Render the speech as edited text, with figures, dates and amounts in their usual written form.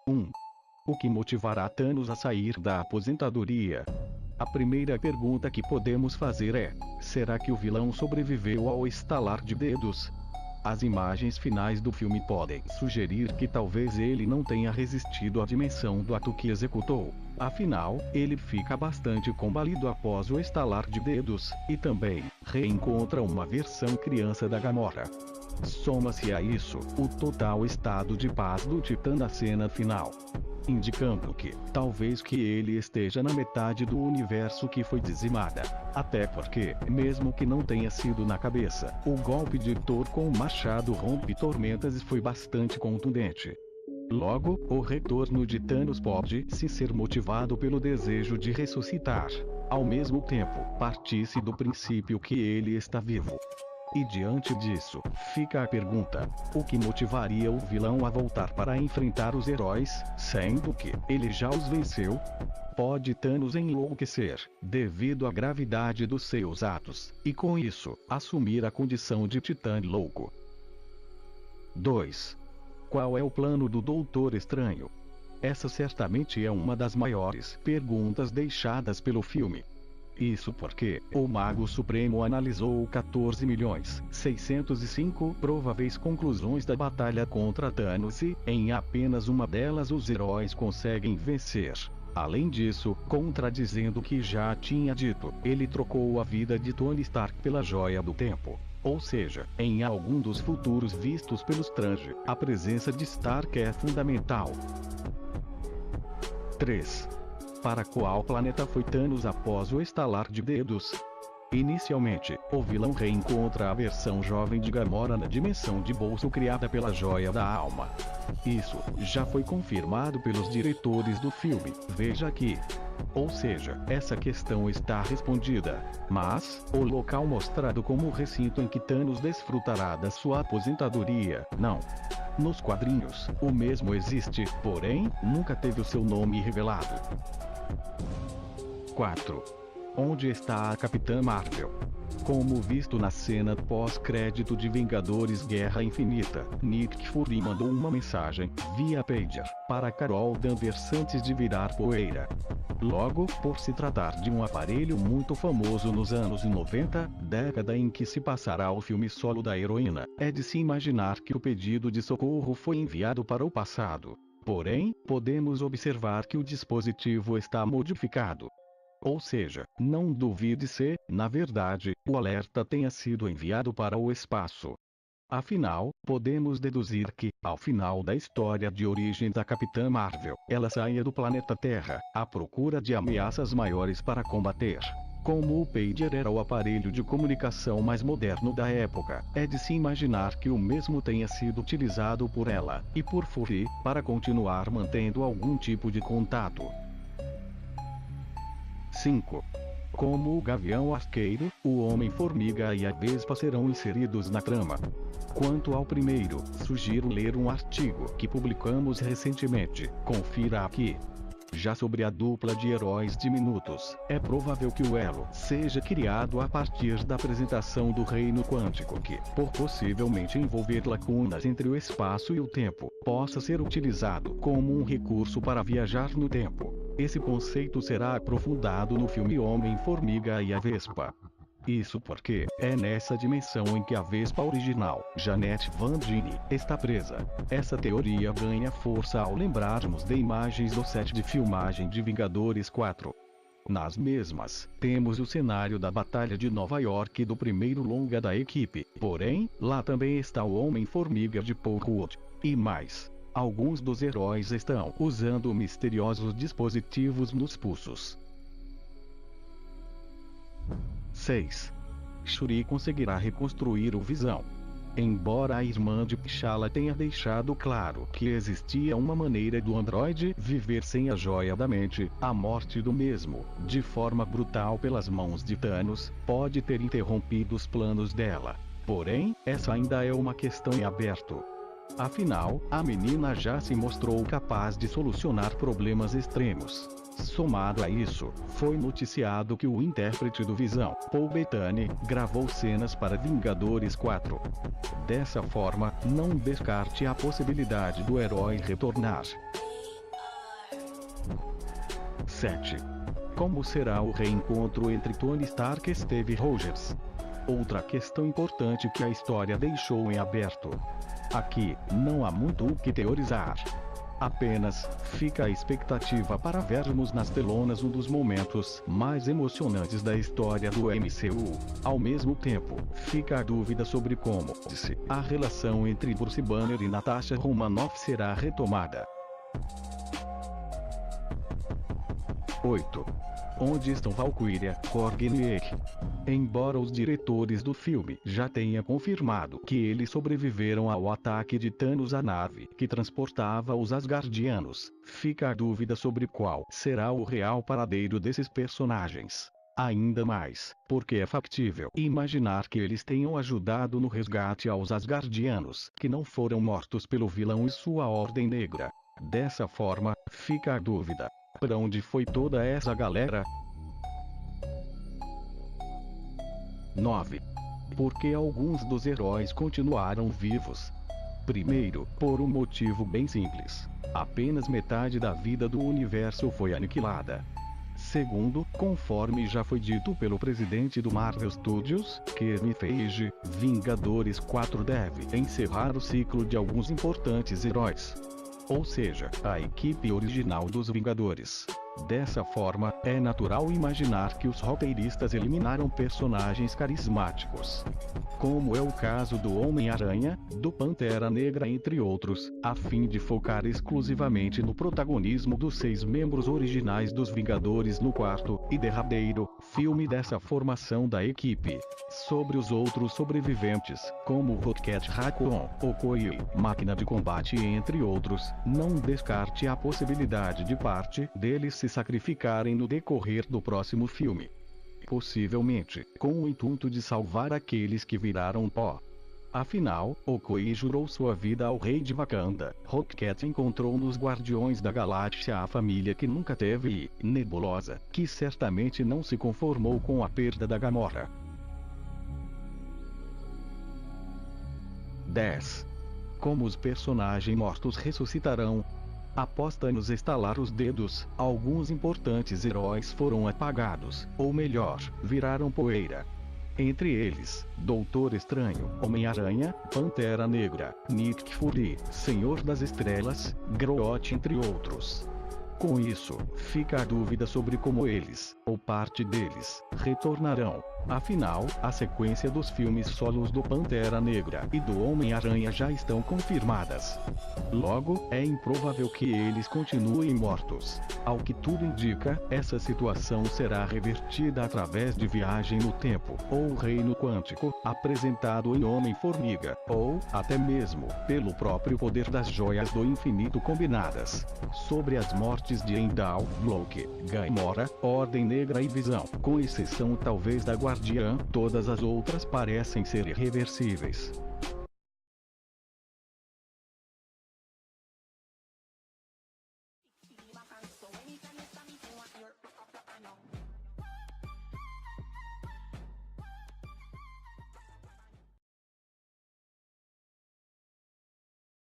1. O que motivará Thanos a sair da aposentadoria? A primeira pergunta que podemos fazer é: será que o vilão sobreviveu ao estalar de dedos? As imagens finais do filme podem sugerir que talvez ele não tenha resistido à dimensão do ato que executou. Afinal, ele fica bastante combalido após o estalar de dedos, e também reencontra uma versão criança da Gamora. Soma-se a isso o total estado de paz do Titã na cena final, indicando que talvez que ele esteja na metade do universo que foi dizimada. Até porque, mesmo que não tenha sido na cabeça, o golpe de Thor com o machado rompe tormentas e foi bastante contundente. Logo, o retorno de Thanos pode sim ser motivado pelo desejo de ressuscitar. Ao mesmo tempo, partisse do princípio que ele está vivo. E diante disso, fica a pergunta: o que motivaria o vilão a voltar para enfrentar os heróis, sendo que ele já os venceu? Pode Thanos enlouquecer, devido à gravidade dos seus atos, e com isso, assumir a condição de Titã louco? 2. Qual é o plano do Doutor Estranho? Essa certamente é uma das maiores perguntas deixadas pelo filme. Isso porque o Mago Supremo analisou 14.605 prováveis conclusões da batalha contra Thanos e, em apenas uma delas, os heróis conseguem vencer. Além disso, contradizendo o que já tinha dito, ele trocou a vida de Tony Stark pela Joia do Tempo. Ou seja, em algum dos futuros vistos pelos Strange, a presença de Stark é fundamental. 3. Para qual planeta foi Thanos após o estalar de dedos? Inicialmente, o vilão reencontra a versão jovem de Gamora na dimensão de bolso criada pela Joia da Alma. Isso já foi confirmado pelos diretores do filme, veja aqui. Ou seja, essa questão está respondida. Mas, o local mostrado como o recinto em que Thanos desfrutará da sua aposentadoria, não. Nos quadrinhos, o mesmo existe, porém, nunca teve o seu nome revelado. 4. Onde está a Capitã Marvel? Como visto na cena pós-crédito de Vingadores Guerra Infinita, Nick Fury mandou uma mensagem, via pager, para Carol Danvers antes de virar poeira. Logo, por se tratar de um aparelho muito famoso nos anos 90, década em que se passará o filme solo da heroína, é de se imaginar que o pedido de socorro foi enviado para o passado. Porém, podemos observar que o dispositivo está modificado. Ou seja, não duvide se, na verdade, o alerta tenha sido enviado para o espaço. Afinal, podemos deduzir que, ao final da história de origem da Capitã Marvel, ela saia do planeta Terra, à procura de ameaças maiores para combater. Como o pager era o aparelho de comunicação mais moderno da época, é de se imaginar que o mesmo tenha sido utilizado por ela, e por Fury, para continuar mantendo algum tipo de contato. 5. Como o Gavião Arqueiro, o Homem-Formiga e a Vespa serão inseridos na trama? Quanto ao primeiro, sugiro ler um artigo que publicamos recentemente, confira aqui. Já sobre a dupla de heróis diminutos, é provável que o elo seja criado a partir da apresentação do reino quântico que, por possivelmente envolver lacunas entre o espaço e o tempo, possa ser utilizado como um recurso para viajar no tempo. Esse conceito será aprofundado no filme Homem-Formiga e a Vespa. Isso porque é nessa dimensão em que a Vespa original, Janet Van Dyne, está presa. Essa teoria ganha força ao lembrarmos de imagens do set de filmagem de Vingadores 4. Nas mesmas, temos o cenário da Batalha de Nova York do primeiro longa da equipe, porém, lá também está o Homem-Formiga de Paul Rudd. E mais, alguns dos heróis estão usando misteriosos dispositivos nos pulsos. 6. Shuri conseguirá reconstruir o Visão. Embora a irmã de T'Challa tenha deixado claro que existia uma maneira do androide viver sem a Joia da Mente, a morte do mesmo, de forma brutal pelas mãos de Thanos, pode ter interrompido os planos dela. Porém, essa ainda é uma questão em aberto. Afinal, a menina já se mostrou capaz de solucionar problemas extremos. Somado a isso, foi noticiado que o intérprete do Visão, Paul Bettany, gravou cenas para Vingadores 4. Dessa forma, não descarte a possibilidade do herói retornar. 7. Como será o reencontro entre Tony Stark e Steve Rogers? Outra questão importante que a história deixou em aberto. Aqui, não há muito o que teorizar. Apenas, fica a expectativa para vermos nas telonas um dos momentos mais emocionantes da história do MCU. Ao mesmo tempo, fica a dúvida sobre como a relação entre Bruce Banner e Natasha Romanoff será retomada. 8. Onde estão Valkyria, Korg e Eek? Embora os diretores do filme já tenham confirmado que eles sobreviveram ao ataque de Thanos à nave que transportava os Asgardianos, fica a dúvida sobre qual será o real paradeiro desses personagens. Ainda mais, porque é factível imaginar que eles tenham ajudado no resgate aos Asgardianos, que não foram mortos pelo vilão e sua Ordem Negra. Dessa forma, fica a dúvida. Para onde foi toda essa galera? 9. Por que alguns dos heróis continuaram vivos? Primeiro, por um motivo bem simples. Apenas metade da vida do universo foi aniquilada. Segundo, conforme já foi dito pelo presidente do Marvel Studios, Kevin Feige, Vingadores 4 deve encerrar o ciclo de alguns importantes heróis. Ou seja, a equipe original dos Vingadores. Dessa forma, é natural imaginar que os roteiristas eliminaram personagens carismáticos, como é o caso do Homem-Aranha, do Pantera Negra entre outros, a fim de focar exclusivamente no protagonismo dos 6 membros originais dos Vingadores no quarto e derradeiro filme dessa formação da equipe. Sobre os outros sobreviventes, como Rocket Raccoon, Okoye, Máquina de Combate entre outros, não descarte a possibilidade de parte deles se sacrificarem no decorrer do próximo filme. Possivelmente, com o intuito de salvar aqueles que viraram pó. Afinal, Okoye jurou sua vida ao rei de Wakanda. Rocket encontrou nos Guardiões da Galáxia a família que nunca teve e Nebulosa, que certamente não se conformou com a perda da Gamora. 10. Como os personagens mortos ressuscitarão? Após Thanos estalar os dedos, alguns importantes heróis foram apagados, ou melhor, viraram poeira. Entre eles, Doutor Estranho, Homem-Aranha, Pantera Negra, Nick Fury, Senhor das Estrelas, Groot entre outros. Com isso, fica a dúvida sobre como eles, ou parte deles, retornarão. Afinal, a sequência dos filmes solos do Pantera Negra e do Homem-Aranha já estão confirmadas. Logo, é improvável que eles continuem mortos. Ao que tudo indica, essa situação será revertida através de viagem no tempo, ou reino quântico, apresentado em Homem-Formiga, ou, até mesmo, pelo próprio poder das joias do infinito combinadas. Sobre as mortes de Heimdall, Loki, Gamora, Ordem Negra e Visão, com exceção talvez da Guardiã, todas as outras parecem ser irreversíveis.